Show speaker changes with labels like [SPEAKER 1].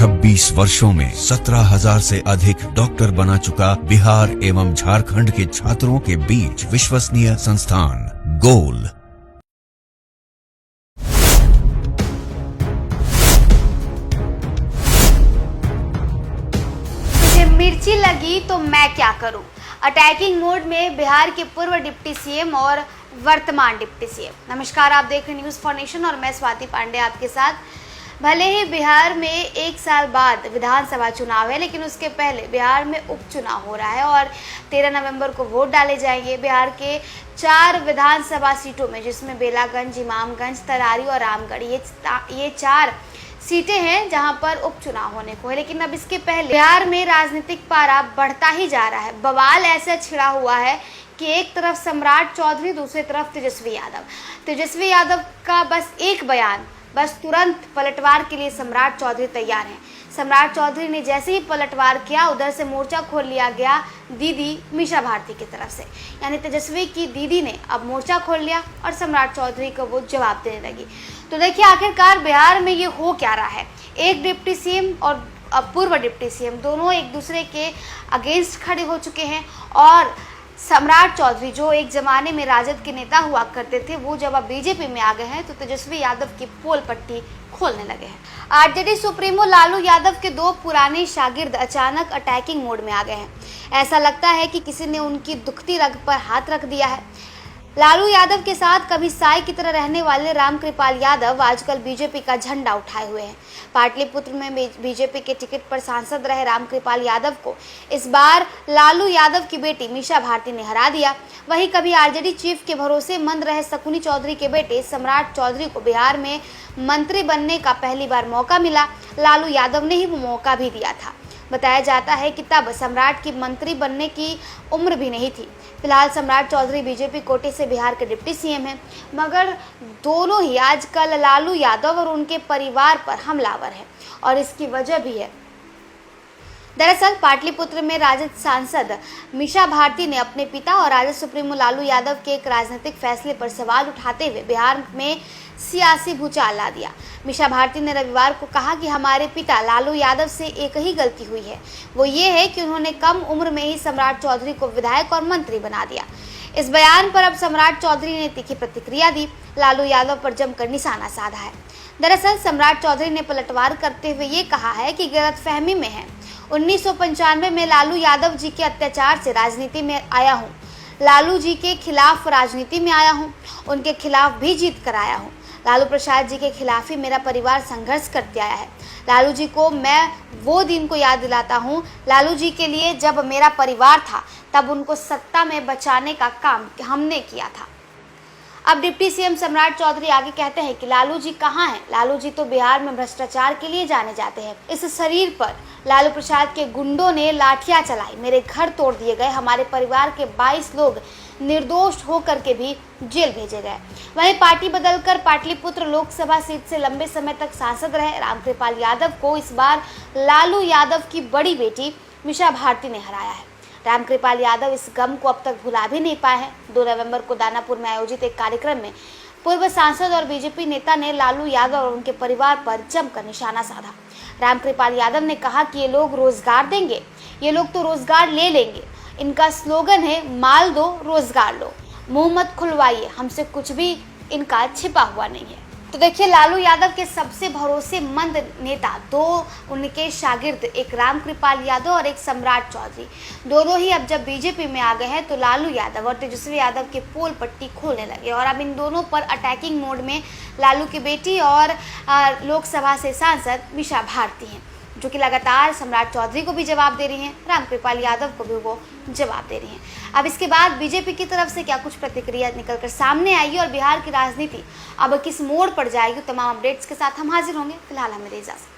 [SPEAKER 1] 26 वर्षों में 17,000 से अधिक डॉक्टर बना चुका बिहार एवं झारखंड के छात्रों के बीच विश्वसनीय संस्थान गोल।
[SPEAKER 2] मिर्ची लगी तो मैं क्या करूं? अटैकिंग मोड में बिहार के पूर्व डिप्टी सीएम और वर्तमान डिप्टी सीएम। नमस्कार, आप देख रहे न्यूज़ फॉर नेशन और मैं स्वाति पांडे आपके साथ। भले ही बिहार में 1 साल बाद विधानसभा चुनाव है, लेकिन उसके पहले बिहार में उपचुनाव हो रहा है और 13 नवंबर को वोट डाले जाएंगे। बिहार के 4 विधानसभा सीटों में, जिसमें बेलागंज, इमामगंज, तरारी और रामगढ़, ये 4 सीटें हैं जहां पर उपचुनाव होने को है। लेकिन अब इसके पहले बिहार में राजनीतिक पारा बढ़ता ही जा रहा है। बवाल ऐसा छिड़ा हुआ है कि एक तरफ सम्राट चौधरी, दूसरी तरफ तेजस्वी यादव का बस एक बयान, बस तुरंत पलटवार के लिए सम्राट चौधरी तैयार हैं। सम्राट चौधरी ने जैसे ही पलटवार किया, उधर से मोर्चा खोल लिया गया दीदी मीशा भारती की तरफ से। यानी तेजस्वी की दीदी ने अब मोर्चा खोल लिया और सम्राट चौधरी को वो जवाब देने लगी। तो देखिए आखिरकार बिहार में ये हो क्या रहा है। एक डिप्टी सीएम और पूर्व डिप्टी सीएम दोनों एक दूसरे के अगेंस्ट खड़े हो चुके हैं और सम्राट चौधरी, जो एक जमाने में राजद के नेता हुआ करते थे, वो जब अब बीजेपी में आ गए हैं तो तेजस्वी यादव की पोल पट्टी खोलने लगे हैं। आरजेडी सुप्रीमो लालू यादव के 2 पुराने शागिर्द अचानक अटैकिंग मोड में आ गए हैं। ऐसा लगता है कि किसी ने उनकी दुखती रग पर हाथ रख दिया है। लालू यादव के साथ कभी साई की तरह रहने वाले रामकृपाल यादव आजकल बीजेपी का झंडा उठाए हुए हैं। पाटलिपुत्र में बीजेपी के टिकट पर सांसद रहे रामकृपाल यादव को इस बार लालू यादव की बेटी मीशा भारती ने हरा दिया। वहीं कभी आरजेडी चीफ के भरोसे मंद रहे शकुनी चौधरी के बेटे सम्राट चौधरी को बिहार में मंत्री बनने का पहली बार मौका मिला। लालू यादव ने ही वो मौका भी दिया था। बताया जाता है कि तब सम्राट की मंत्री बनने की उम्र भी नहीं थी। फिलहाल सम्राट चौधरी बीजेपी कोटे से बिहार के डिप्टी सीएम हैं, मगर दोनों ही आजकल लालू यादव और उनके परिवार पर हमलावर हैं और इसकी वजह भी है। दरअसल पाटलिपुत्र में राजद सांसद मीशा भारती ने अपने पिता और राजद सुप्रीमो लालू यादव के एक राजनीतिक फैसले पर सवाल उठाते हुए बिहार में सियासी भूचाल ला दिया। मीशा भारती ने रविवार को कहा कि हमारे पिता लालू यादव से एक ही गलती हुई है, वो ये है कि उन्होंने कम उम्र में ही सम्राट चौधरी को विधायक और मंत्री बना दिया। इस बयान पर अब सम्राट चौधरी ने तीखी प्रतिक्रिया दी, लालू यादव पर जमकर निशाना साधा है। दरअसल सम्राट चौधरी ने पलटवार करते हुए ये कहा है कि गलतफहमी में है। 1995 में लालू यादव जी के अत्याचार से राजनीति में आया हूँ, लालू जी के खिलाफ राजनीति में आया हूँ, उनके खिलाफ भी जीत कर आया हूँ। लालू प्रसाद जी के खिलाफ ही मेरा परिवार संघर्ष करते आया है। लालू जी को मैं वो दिन को याद दिलाता हूँ, लालू जी के लिए जब मेरा परिवार था, तब उनको सत्ता में बचाने का काम हमने किया था। अब डिप्टी सीएम सम्राट चौधरी आगे कहते हैं कि लालू जी कहाँ हैं? लालू जी तो बिहार में भ्रष्टाचार के लिए जाने जाते हैं। इस शरीर पर लालू प्रसाद के गुंडों ने लाठियां चलाई, मेरे घर तोड़ दिए गए, हमारे परिवार के 22 लोग निर्दोष होकर के भी जेल भेजे गए। वहीं पार्टी बदलकर पाटलिपुत्र लोकसभा सीट से लंबे समय तक सांसद रहे रामकृपाल यादव को इस बार लालू यादव की बड़ी बेटी मीशा भारती ने हराया है। रामकृपाल यादव इस गम को अब तक भुला भी नहीं पाए हैं। 2 नवंबर को दानापुर में आयोजित एक कार्यक्रम में पूर्व सांसद और बीजेपी नेता ने लालू यादव और उनके परिवार पर जमकर निशाना साधा। रामकृपाल यादव ने कहा कि ये लोग रोजगार देंगे, ये लोग तो रोजगार ले लेंगे। इनका स्लोगन है माल दो रोजगार लो, मुंह मत खुलवाइए, हमसे कुछ भी इनका छिपा हुआ नहीं है। तो देखिए लालू यादव के सबसे भरोसेमंद नेता 2 उनके शागिर्द, एक रामकृपाल यादव और एक सम्राट चौधरी, दोनों ही अब जब बीजेपी में आ गए हैं तो लालू यादव और तेजस्वी यादव के पोल पट्टी खोलने लगे और अब इन दोनों पर अटैकिंग मोड में लालू की बेटी और लोकसभा से सांसद मीशा भारती हैं, जो कि लगातार सम्राट चौधरी को भी जवाब दे रही हैं, रामकृपाल यादव को भी वो जवाब दे रही हैं। अब इसके बाद बीजेपी की तरफ से क्या कुछ प्रतिक्रिया निकलकर सामने आएगी और बिहार की राजनीति अब किस मोड़ पर जाएगी, तमाम अपडेट्स के साथ हम हाजिर होंगे। फिलहाल हमें इजाजत।